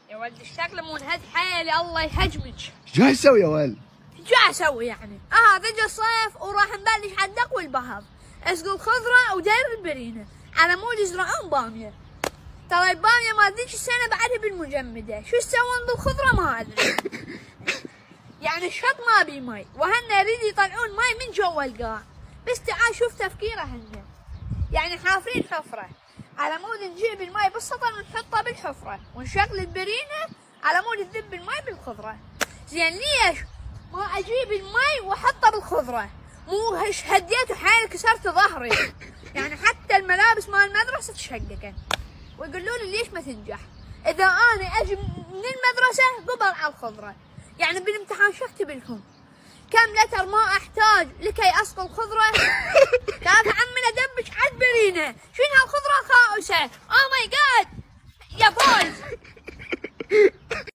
يا ولد الشغله منهد حيلي الله يهجمك. ايش جاي تسوي يا ولد؟ ايش جاي اسوي يعني؟ هذا جا الصيف وراح نبلش على الدق والبهض، اسقي الخضره وداير البرينه، على مود يزرعون باميه. ترى الباميه ما ذيك السنه بعدها بالمجمده، شو يسوون بالخضره ما ادري. يعني الشط ما بي مي، وهن يريد يطلعون مي من جوا القاع، بس تعال شوف تفكيره هن. يعني حافرين حفره على مود نجيب المي بالسطل ونحطه بالحفره، ونشغل البرينه على مود تذب المي بالخضره. زين ليش ما اجيب المي واحطه بالخضره؟ مو هديت حالي كسرت ظهري. يعني حتى الملابس مال المدرسه تشققت. ويقولوا لي ليش ما تنجح؟ اذا انا اجي من المدرسه قبل على الخضره. يعني بالامتحان شو اكتب لكم؟ كم لتر ماء احتاج لكي اسقي الخضره؟ تعال عمنا ادبش على البرينه، شنو هالخضره خائسه؟ اوه ماي جاد يا بويز.